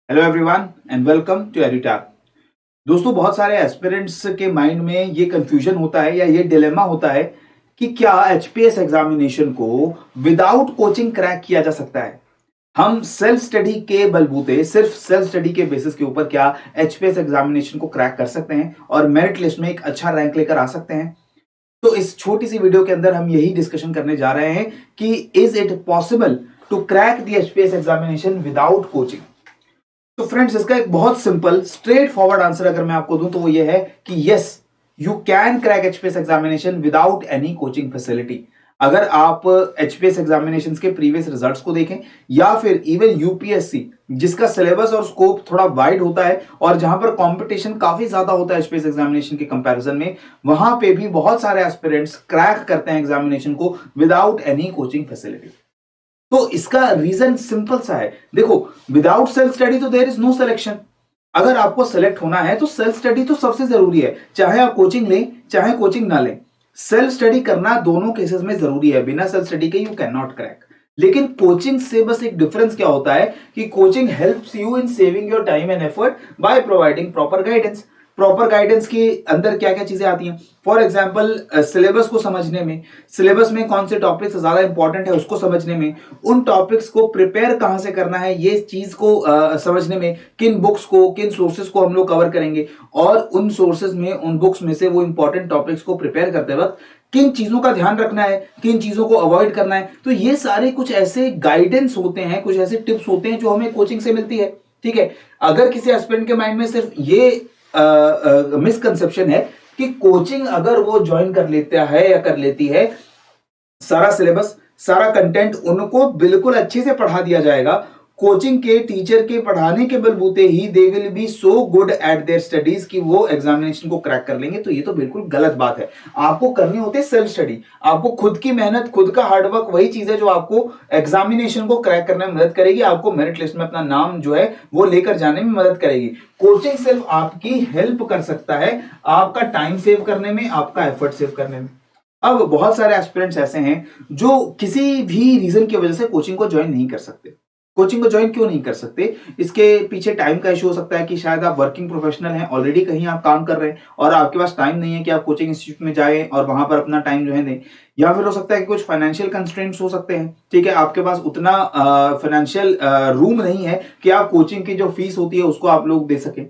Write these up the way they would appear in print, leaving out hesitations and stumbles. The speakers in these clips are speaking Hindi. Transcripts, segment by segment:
Hello everyone and welcome to Edutap. दोस्तों, बहुत सारे एस्पिरेंट्स के माइंड में ये कंफ्यूजन होता है या ये डिलेमा होता है कि क्या एचपीएस एग्जामिनेशन को विदाउट कोचिंग क्रैक किया जा सकता है। हम सेल्फ स्टडी के बलबूते, सिर्फ सेल्फ स्टडी के बेसिस के ऊपर क्या एचपीएस एग्जामिनेशन को क्रैक कर सकते हैं और मेरिट लिस्ट में एक अच्छा रैंक लेकर आ सकते हैं। तो इस छोटी सी वीडियो के अंदर हम यही डिस्कशन करने जा रहे हैं कि is it possible to crack the HPS examination without coaching. तो फ्रेंड्स, इसका एक बहुत सिंपल स्ट्रेट फॉरवर्ड आंसर अगर मैं आपको दूं तो वो ये है कि yes, you can crack HPS examination without any coaching facility. अगर आप एचपीएस एग्जामिनेशंस के प्रीवियस रिजल्ट्स को देखें या फिर इवन यूपीएससी, जिसका सिलेबस और स्कोप थोड़ा वाइड होता है और जहां पर कंपटीशन काफी ज्यादा होता है एचपीएस एग्जामिनेशन के कंपैरिजन में, वहां पे भी बहुत सारे एस्पिरेंट्स क्रैक करते हैं एग्जामिनेशन को विदाउट एनी कोचिंग फैसिलिटी। तो इसका रीजन सिंपल सा है। देखो, विदाउट सेल्फ स्टडी तो देयर इज नो सिलेक्शन। अगर आपको सेलेक्ट होना है तो सेल्फ स्टडी तो सबसे जरूरी है, चाहे आप कोचिंग लें चाहे कोचिंग ना लें। सेल्फ स्टडी करना दोनों केसेस में जरूरी है, बिना सेल्फ स्टडी के यू कैन नॉट क्रैक। लेकिन कोचिंग से बस एक डिफरेंस क्या होता है कि coaching helps you in saving your time and effort by providing proper guidance. Proper guidance के अंदर क्या क्या चीजें आती हैं? फॉर एग्जाम्पल, सिलेबस को समझने में, सिलेबस में कौन से टॉपिक्स ज्यादा इंपॉर्टेंट है उसको समझने में, उन टॉपिक्स को प्रिपेयर कहां से करना है ये चीज को समझने में, किन बुक्स को, किन सोर्सेज को हम लोग कवर करेंगे और उन सोर्सेज में, उन बुक्स में से वो इंपॉर्टेंट टॉपिक्स को प्रिपेयर करते वक्त किन चीजों का ध्यान रखना है, किन चीजों को अवॉइड करना है। तो ये सारे कुछ ऐसे गाइडेंस होते हैं, कुछ ऐसे टिप्स होते हैं जो हमें कोचिंग से मिलती है। ठीक है, अगर किसी एस्पिरेंट के माइंड में सिर्फ ये मिसकंसेप्शन है कि कोचिंग अगर वो ज्वाइन कर लेता है या कर लेती है, सारा सिलेबस, सारा कंटेंट उनको बिल्कुल अच्छे से पढ़ा दिया जाएगा, कोचिंग के टीचर के पढ़ाने के बलबूते ही they will be so good at their studies कि वो एग्जामिनेशन को क्रैक कर लेंगे। तो ये तो बिल्कुल गलत बात है। आपको करनी होती है सेल्फ स्टडी। आपको खुद की मेहनत, खुद का हार्डवर्क, वही चीज है जो आपको एग्जामिनेशन को क्रैक करने में मदद करेगी, आपको मेरिट लिस्ट में अपना नाम जो है वो लेकर जाने में मदद करेगी। कोचिंग सिर्फ आपकी हेल्प कर सकता है आपका टाइम सेव करने में, आपका एफर्ट सेव करने में। अब बहुत सारे एस्पिरेंट्स ऐसे हैं जो किसी भी रीजन की वजह से कोचिंग को ज्वाइन नहीं कर सकते। कोचिंग को ज्वाइन क्यों नहीं कर सकते? इसके पीछे टाइम का इशू हो सकता है कि शायद आप वर्किंग प्रोफेशनल हैं, ऑलरेडी कहीं आप काम कर रहे हैं और आपके पास टाइम नहीं है कि आप कोचिंग इंस्टीट्यूट में जाएं और वहां पर अपना टाइम जो है दें। या फिर हो सकता है कि कुछ फाइनेंशियल कंस्ट्रेंट्स हो सकते हैं। ठीक है, आपके पास उतना फाइनेंशियल रूम नहीं है कि आप कोचिंग की जो फीस होती है उसको आप लोग दे सकें।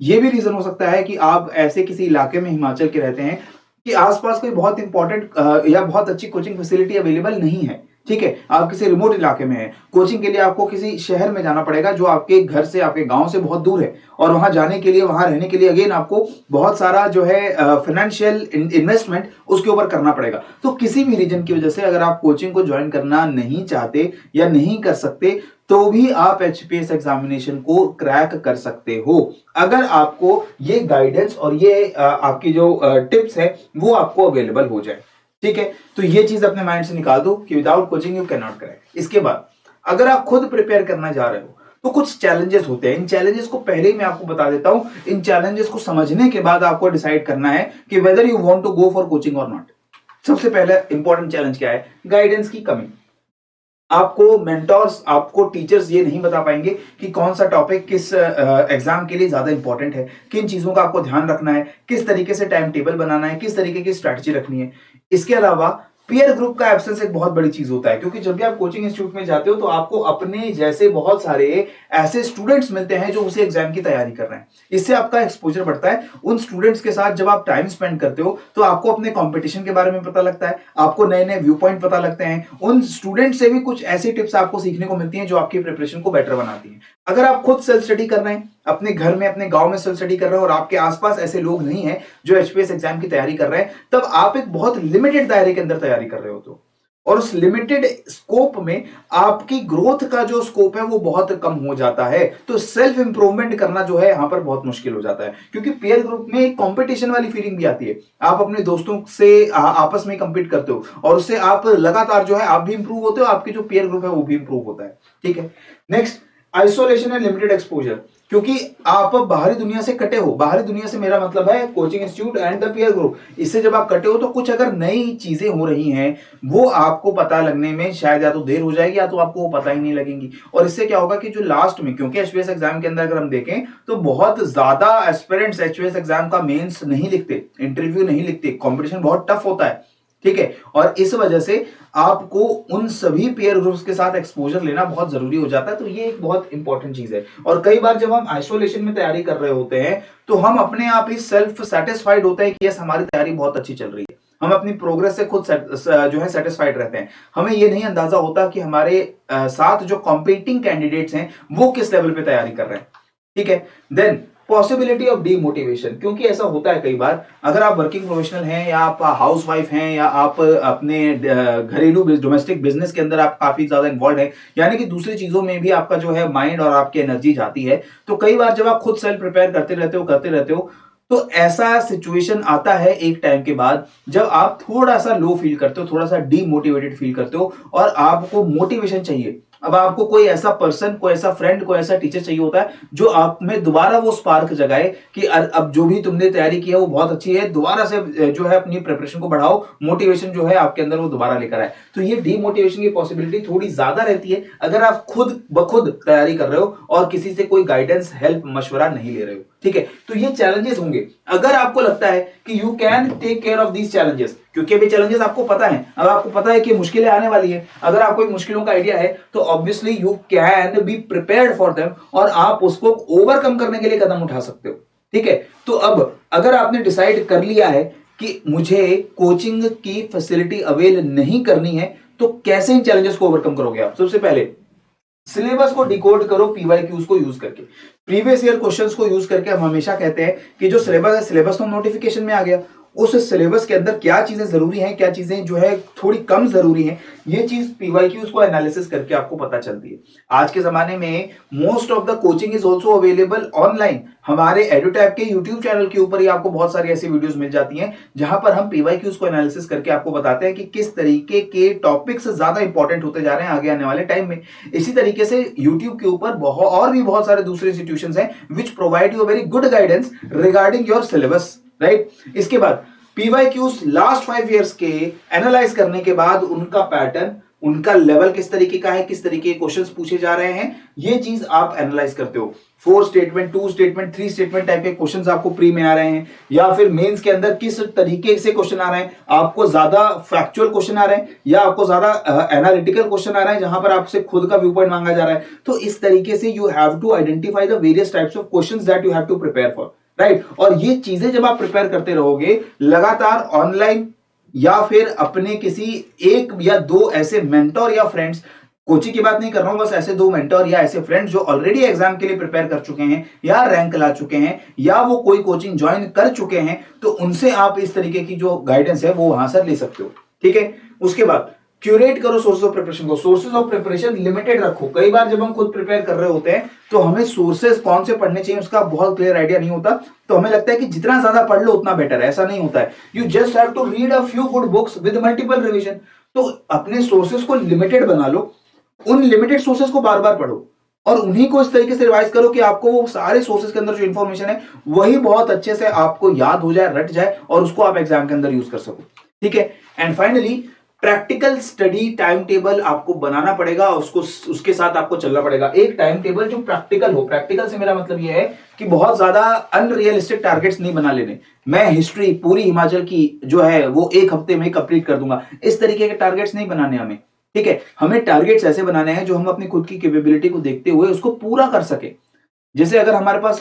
ये भी रीजन हो सकता है कि आप ऐसे किसी इलाके में हिमाचल के रहते हैं कि आसपास कोई बहुत इंपॉर्टेंट या बहुत अच्छी कोचिंग फैसिलिटी अवेलेबल नहीं है। ठीक है, आप किसी रिमोट इलाके में हैं, कोचिंग के लिए आपको किसी शहर में जाना पड़ेगा जो आपके घर से, आपके गांव से बहुत दूर है, और वहां जाने के लिए, वहां रहने के लिए अगेन आपको बहुत सारा जो है फाइनेंशियल इन्वेस्टमेंट उसके ऊपर करना पड़ेगा। तो किसी भी रीजन की वजह से अगर आप कोचिंग को ज्वाइन करना नहीं चाहते या नहीं कर सकते तो भी आप एचपीएस एग्जामिनेशन को क्रैक कर सकते हो, अगर आपको ये गाइडेंस और ये आपकी जो टिप्स है वो आपको अवेलेबल हो जाए। ठीक है, तो ये चीज अपने माइंड से निकाल दो कि without coaching you can not crack. इसके बाद अगर आप खुद प्रिपेयर करना जा रहे हो तो कुछ चैलेंजेस होते हैं। इन चैलेंजेस को पहले ही मैं आपको बता देता हूं। इन चैलेंजेस को समझने के बाद आपको डिसाइड करना है कि whether you want to go for coaching और नॉट। सबसे पहले इंपॉर्टेंट चैलेंज क्या है? गाइडेंस की कमी। आपको मेंटोर्स, आपको टीचर्स ये नहीं बता पाएंगे कि कौन सा टॉपिक किस एग्जाम के लिए ज्यादा इंपॉर्टेंट है, किन चीजों का आपको ध्यान रखना है, किस तरीके से टाइम टेबल बनाना है, किस तरीके की स्ट्रैटेजी रखनी है। इसके अलावा पीयर ग्रुप का एब्सेंस एक बहुत बड़ी चीज होता है, क्योंकि जब भी आप कोचिंग इंस्टीट्यूट में जाते हो तो आपको अपने जैसे बहुत सारे ऐसे स्टूडेंट्स मिलते हैं जो उसी एग्जाम की तैयारी कर रहे हैं। इससे आपका एक्सपोजर बढ़ता है। उन स्टूडेंट्स के साथ जब आप टाइम स्पेंड करते हो तो आपको अपने कंपटीशन के बारे में पता लगता है, आपको नए नए व्यू पॉइंट पता लगते हैं। उन स्टूडेंट से भी कुछ ऐसी टिप्स आपको सीखने को मिलती हैं जो आपकी प्रिपरेशन को बेटर बनाती हैं। अगर आप खुद सेल्फ स्टडी कर रहे हैं, अपने घर में, अपने गांव में सेल्फ स्टडी कर रहे हैं और आपके आसपास ऐसे लोग नहीं हैं जो एचपीएस एग्जाम की तैयारी कर रहे हैं, तब आप एक बहुत लिमिटेड दायरे के अंदर तैयारी कर रहे हो तो, और उस लिमिटेड स्कोप में आपकी ग्रोथ का जो स्कोप है वो बहुत कम हो जाता है। तो सेल्फ इंप्रूवमेंट करना जो है यहां पर बहुत मुश्किल हो जाता है, क्योंकि पीयर ग्रुप में एक कंपटीशन वाली फीलिंग भी आती है। आप अपने दोस्तों से आपस में कंपीट करते हो और उससे आप लगातार जो है आप भी इंप्रूव होते हो, आपके जो पीयर ग्रुप है वो भी इंप्रूव होता है। ठीक है, next, isolation and limited exposure. क्योंकि आप बाहरी दुनिया से कटे हो। बाहरी दुनिया से मेरा मतलब है coaching institute and the peer group. इससे जब आप कटे हो तो कुछ अगर नई चीजें हो रही हैं वो आपको पता लगने में शायद या तो देर हो जाएगी या तो आपको वो पता ही नहीं लगेंगी। और इससे क्या होगा कि जो लास्ट में, क्योंकि एचपीएस एग्जाम के अंदर अगर हम देखें तो बहुत ज्यादा एस्पिरेंट्स एचपीएस एग्जाम का मेंस नहीं लिखते, इंटरव्यू नहीं लिखते, कंपटीशन बहुत टफ होता है, ठीक है। और इस वजह से आपको उन सभी पेयर ग्रुप्स के साथ एक्सपोजर लेना बहुत जरूरी हो जाता है। तो ये एक बहुत इंपॉर्टेंट चीज है। और कई बार जब हम आइसोलेशन में तैयारी कर रहे होते हैं तो हम अपने आप ही सेल्फ सेटिस्फाइड होते हैं कि यस हमारी तैयारी बहुत अच्छी चल रही है, हम अपनी प्रोग्रेस से खुद जो है सेटिस्फाइड रहते हैं। हमें ये नहीं अंदाजा होता कि हमारे साथ जो कॉम्पीटिंग कैंडिडेट्स हैं वो किस लेवल पे तैयारी कर रहे हैं, ठीक है। देन पॉसिबिलिटी ऑफ डीमोटिवेशन, क्योंकि ऐसा होता है कई बार, अगर आप वर्किंग प्रोफेशनल हैं या आप हाउस वाइफ हैं या आप अपने घरेलू डोमेस्टिक बिजनेस के अंदर आप काफी ज्यादा इन्वॉल्व हैं, यानी कि दूसरी चीजों में भी आपका जो है माइंड और आपकी एनर्जी जाती है, तो कई बार जब आप खुद सेल्फ प्रिपेयर करते रहते हो तो ऐसा सिचुएशन आता है एक टाइम के बाद जब आप थोड़ा सा लो फील करते हो, थोड़ा सा डीमोटिवेटेड फील करते हो और आपको मोटिवेशन चाहिए। अब आपको कोई ऐसा पर्सन, कोई ऐसा फ्रेंड, कोई ऐसा टीचर चाहिए होता है जो आप में दोबारा वो स्पार्क जगाए कि अब जो भी तुमने तैयारी की है वो बहुत अच्छी है, दोबारा से जो है अपनी प्रिपरेशन को बढ़ाओ, मोटिवेशन जो है आपके अंदर वो दोबारा लेकर आए। तो ये डीमोटिवेशन की पॉसिबिलिटी थोड़ी ज्यादा रहती है अगर आप खुद ब खुद तैयारी कर रहे हो और किसी से कोई गाइडेंस, हेल्प, मशवरा नहीं ले रहे हो, ठीक है। तो ये चैलेंजेस होंगे। अगर आपको लगता है कि you can take care of these challenges, क्योंकि अभी चैलेंजेस आपको पता है, अब आपको पता है कि मुश्किलें आने वाली है, अगर आपको मुश्किलों का आइडिया है तो obviously you can be prepared for them और आप उसको ओवरकम करने के लिए कदम उठा सकते हो, ठीक है। तो अब अगर आपने डिसाइड कर लिया है कि मुझे कोचिंग की फैसिलिटी अवेल नहीं करनी है तो कैसे इन चैलेंजेस को ओवरकम करोगे आप? सबसे पहले सिलेबस को डिकोड करो पीवाईक्यूज को यूज करके, प्रीवियस ईयर क्वेश्चंस को यूज करके। हम हमेशा कहते हैं कि जो सिलेबस है, सिलेबस तो नोटिफिकेशन में आ गया, उस सिलेबस के अंदर क्या चीजें जरूरी हैं, क्या चीजें जो है थोड़ी कम जरूरी हैं, ये चीज पीवाईक्यूज को एनालिसिस करके आपको पता चलती है। आज के जमाने में most of the coaching is also available online. हमारे एडुटैप के यूट्यूब चैनल के ऊपर ही आपको बहुत सारी ऐसी वीडियोस मिल जाती हैं जहां पर हम पीवाईक्यूज को एनालिसिस करके आपको बताते हैं कि किस तरीके के टॉपिक्स ज्यादा इंपॉर्टेंट होते जा रहे हैं आगे आने वाले टाइम में। इसी तरीके से यूट्यूब के ऊपर और भी बहुत सारे दूसरे इंस्टीट्यूशंस हैं which provide you very good guidance regarding your syllabus, right. इसके बाद पीवाईक्यूज लास्ट 5 इयर्स के एनालाइज करने के बाद उनका पैटर्न, उनका लेवल किस तरीके का है, किस तरीके के क्वेश्चंस पूछे जा रहे हैं, ये चीज आप एनालाइज करते हो। 4 स्टेटमेंट, 2 स्टेटमेंट, 3 स्टेटमेंट टाइप के क्वेश्चंस आपको प्री में आ रहे हैं या फिर मेंस के अंदर किस तरीके से क्वेश्चन आ रहे हैं, आपको ज्यादा फैक्चुअल क्वेश्चन आ रहे हैं या आपको ज्यादा एनालिटिकल क्वेश्चन आ रहे हैं जहां पर आपसे खुद का व्यू पॉइंट मांगा जा रहा है। तो इस तरीके से you have to identify the various types of questions that you have to prepare for, right. और ये चीजें जब आप प्रिपेयर करते रहोगे लगातार ऑनलाइन या फिर अपने किसी 1 या 2 ऐसे मेंटोर या फ्रेंड्स, कोचिंग की बात नहीं कर रहा हूं, बस ऐसे 2 मेंटोर या ऐसे फ्रेंड्स जो ऑलरेडी एग्जाम के लिए प्रिपेयर कर चुके हैं या रैंक ला चुके हैं या वो कोई कोचिंग ज्वाइन कर चुके हैं, तो उनसे आप इस तरीके की जो गाइडेंस है वो वहां से ले सकते हो, ठीक है। उसके बाद क्यूरेट करो सोर्सेज ऑफ प्रिपरेशन को। सोर्सेज ऑफ प्रिपरेशन लिमिटेड रखो। कई बार जब हम खुद प्रिपेयर कर रहे होते हैं तो हमें सोर्सेज कौन से पढ़ने चाहिए उसका बहुत क्लियर आइडिया नहीं होता, तो हमें लगता है कि जितना ज्यादा पढ़ लो उतना बेटर है। ऐसा नहीं होता है। You just have to read a few good books with multiple revision. तो अपने सोर्सेज को लिमिटेड बना लो, उन लिमिटेड सोर्सेज को बार बार पढ़ो और उन्हीं को इस तरीके से रिवाइज करो कि आपको वो सारे सोर्सेज के अंदर जो इंफॉर्मेशन है वही बहुत अच्छे से आपको याद हो जाए, रट जाए और उसको आप एग्जाम के अंदर यूज कर सको, ठीक है। And finally practical study time table आपको बनाना पड़ेगा, उसके साथ आपको चलना पड़ेगा। एक टाइम टेबल जो प्रैक्टिकल हो। प्रैक्टिकल से मेरा मतलब यह है कि बहुत ज्यादा अनरियलिस्टिक टारगेट्स नहीं बना लेने। मैं हिस्ट्री पूरी हिमाचल की जो है वो 1 हफ्ते में कंप्लीट कर दूंगा, इस तरीके के टारगेट्स नहीं बनाने हमें, ठीक है। हमें टारगेट्स ऐसे बनाने हैं जो हम अपनी खुद की कैपेबिलिटी को देखते हुए उसको पूरा कर सके। जैसे अगर हमारे पास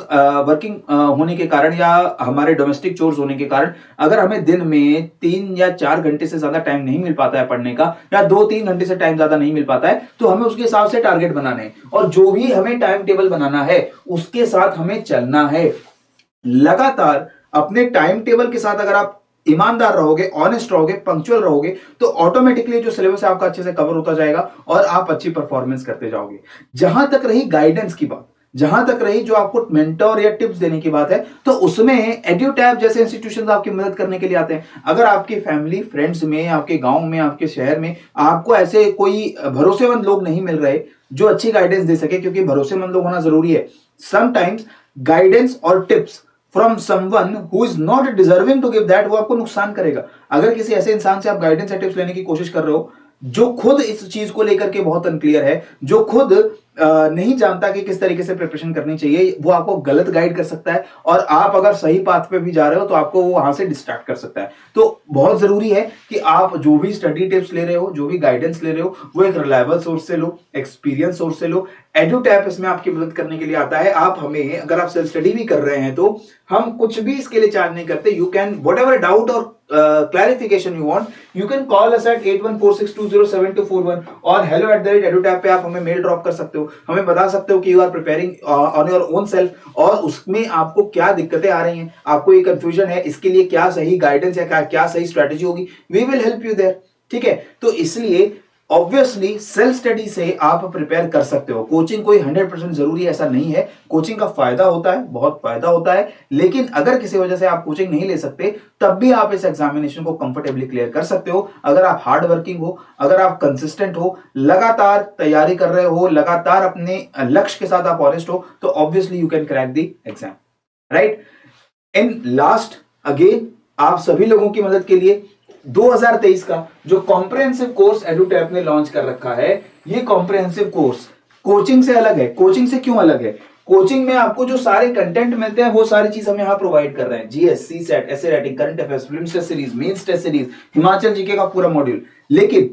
वर्किंग होने के कारण या हमारे डोमेस्टिक चोर्स होने के कारण अगर हमें दिन में 3 या 4 घंटे से ज्यादा टाइम नहीं मिल पाता है पढ़ने का, या 2-3 घंटे से टाइम ज्यादा नहीं मिल पाता है, तो हमें उसके हिसाब से टारगेट बनाने हैं और जो भी हमें टाइम टेबल बनाना है उसके साथ हमें चलना है। लगातार अपने टाइम टेबल के साथ अगर आप ईमानदार रहोगे, ऑनेस्ट रहोगे, पंक्चुअल रहोगे, तो ऑटोमेटिकली जो सिलेबस है आपका अच्छे से कवर होता जाएगा और आप अच्छी परफॉर्मेंस करते जाओगे। जहां तक रही गाइडेंस की बात, जहां तक रही जो आपको मेंटर या टिप्स देने की बात है, तो उसमें एड्यूटैब जैसे इंस्टीट्यूशंस आपकी मदद करने के लिए आते हैं। अगर आपकी फैमिली फ्रेंड्स में, आपके गांव में, आपके शहर में आपको ऐसे कोई भरोसेमंद लोग नहीं मिल रहे जो अच्छी गाइडेंस दे सके, क्योंकि भरोसेमंद लोग होना जरूरी है। समटाइम्स गाइडेंस और tips from someone who is not deserving to give that, वो आपको नुकसान करेगा। अगर किसी ऐसे इंसान से आप गाइडेंस या टिप्स लेने की कोशिश कर रहे हो जो खुद इस चीज को लेकर के बहुत अनक्लियर है, जो खुद नहीं जानता कि किस तरीके से प्रिपरेशन करनी चाहिए, वो आपको गलत गाइड कर सकता है, और आप अगर सही पाथ पे भी जा रहे हो तो आपको वो वहां से डिस्ट्रैक्ट कर सकता है। तो बहुत जरूरी है कि आप जो भी स्टडी टिप्स ले रहे हो, जो भी गाइडेंस ले रहे हो, वो एक रिलायबल सोर्स से लो, एक्सपीरियंस सोर्स से लो। एडुटैप इसमें आपकी मदद करने के लिए आता है। आप हमें, अगर आप सेल्फ स्टडी भी कर रहे हैं तो हम कुछ भी इसके लिए चार्ज नहीं करते। You can whatever doubt और clarification you want, you can call us at 8146207241 और hello@edutap पे आप हमें मेल ड्रॉप कर सकते हो। हमें बता सकते हो कि you are preparing on your own self, और उसमें आपको क्या दिक्कतें आ रही हैं, आपको ये कंफ्यूजन है, इसके लिए क्या सही गाइडेंस या क्या सही स्ट्रेटेजी होगी। We will help you there. ठीक है, तो इसलिए ऑब्वियसली सेल्फ स्टडी से आप प्रिपेयर कर सकते हो। कोचिंग कोई 100% जरूरी ऐसा नहीं है। कोचिंग का फायदा होता है, बहुत फायदा होता है, लेकिन अगर किसी वजह से आप कोचिंग नहीं ले सकते तब भी आप इस एग्जामिनेशन को कंफर्टेबली क्लियर कर सकते हो। अगर आप हार्ड वर्किंग हो, अगर आप कंसिस्टेंट हो, लगातार तैयारी कर रहे हो, लगातार अपने लक्ष्य के साथ आप ऑनेस्ट हो, तो obviously you can crack the exam, right. In last again आप सभी लोगों की मदद के लिए 2023 का जो कॉम्प्रिहेंसिव कोर्स एडुटैप ने लॉन्च कर रखा है, ये कॉम्प्रिहेंसिव कोर्स कोचिंग से अलग है। कोचिंग से क्यों अलग है? कोचिंग में आपको जो सारे कंटेंट मिलते हैं वो सारी चीज हम यहां प्रोवाइड कर रहे हैं। GS, CSAT, essay writing, current affairs, prelims test series, mains test series, Himachal GK का पूरा मॉड्यूल। लेकिन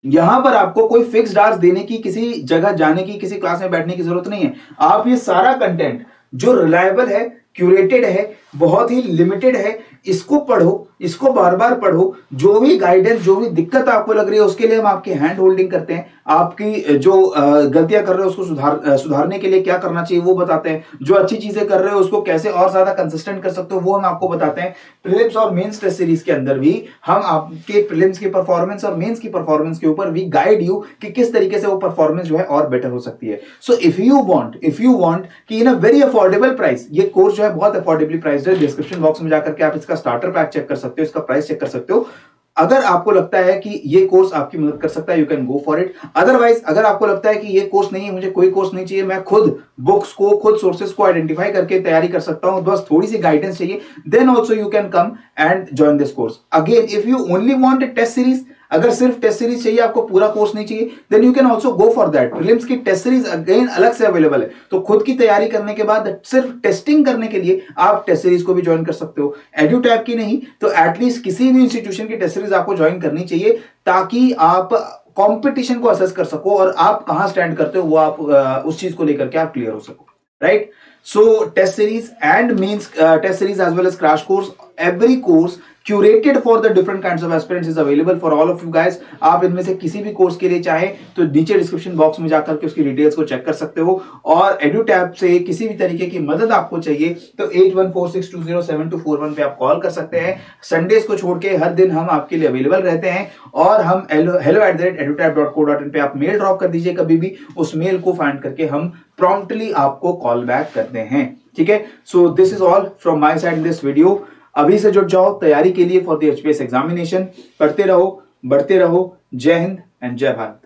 यहां पर आपको कोई फिक्स्ड आवर्स देने की, किसी जगह जाने की, किसी क्लास में बैठने की जरूरत नहीं है। आप ये सारा कंटेंट जो रिलायबल है, क्यूरेटेड है, बहुत ही लिमिटेड है, इसको पढ़ो, इसको बार बार पढ़ो। जो भी गाइडेंस, जो भी दिक्कत आपको लग रही है उसके लिए हम आपकी हैंड होल्डिंग करते हैं। आपकी जो गलतियां कर रहे हो उसको सुधारने के लिए क्या करना चाहिए वो बताते हैं। जो अच्छी चीजें कर रहे हो उसको कैसे और ज्यादा कंसिस्टेंट कर सकते हो वो हम आपको बताते हैं। प्रीलिम्स और मेंस टेस्ट सीरीज के अंदर भी हम आपके प्रीलिम्स की परफॉर्मेंस और मेंस की परफॉर्मेंस के ऊपर वी गाइड यू कि किस तरीके से वो परफॉर्मेंस जो है और बेटर हो सकती है। सो इफ यू वांट कि इन अ वेरी अफोर्डेबल प्राइस, ये कोर्स जो है बहुत अफोर्डेबली प्राइस है। डिस्क्रिप्शन बॉक्स में जाकर के आप इसका स्टार्टर पैक चेक कर सकते हो, इसका प्राइस चेक कर सकते हो। अगर आपको लगता है कि ये कोर्स आपकी मदद कर सकता है, you can go for it. Otherwise अगर आपको लगता है कि ये कोर्स नहीं है, मुझे कोई कोर्स नहीं चाहिए, मैं खुद बुक्स को, खुद सोर्सेज को आइडेंटिफाई करके तैयारी कर सकता हूं, बस थोड़ी सी गाइडेंस चाहिए, then also you can come and join this course. Again if you only want a test series, अगर सिर्फ टेस्ट सीरीज चाहिए, आपको पूरा कोर्स नहीं चाहिए, then you can also go for that. Prelims की टेस्ट सीरीज अगेन अलग से अवेलेबल है, तो खुद की तैयारी करने के बाद सिर्फ टेस्टिंग करने के लिए आप टेस्ट सीरीज को भी ज्वाइन कर सकते हो। एडुटैप की नहीं तो एटलीस्ट किसी भी इंस्टीट्यूशन की टेस्ट सीरीज आपको ज्वाइन करनी चाहिए, ताकि आप कंपटीशन को असेस कर सको और आप कहां स्टैंड करते हो वो आप उस चीज को लेकर के आप क्लियर हो सको, right. So test series and means test series as well as crash course, every course curated for the different kinds of aspirants is available for all of you guys. आप इनमें से किसी भी कोर्स के लिए चाहें तो नीचे डिस्क्रिप्शन बॉक्स में जाकर के उसकी डिटेल्स को चेक कर सकते हो। और एडुटैप से किसी भी तरीके की मदद आपको चाहिए तो 8146207241 पे आप कॉल कर सकते हैं। संडेज को छोड़ के हर दिन हम आपके लिए अवेलेबल रहते हैं, और हम hello@edutap.co.in पे आप मेल ड्रॉप कर दीजिए कभी भी, उस मेल को फाइंड करके हम प्रॉम्प्टली आपको कॉल बैक करते हैं। ठीक है, so this is all from my side in this video. अभी से जुट जाओ तैयारी के लिए फॉर द एचपीएस एग्जामिनेशन। पढ़ते रहो, बढ़ते रहो। जय हिंद एंड जय भारत।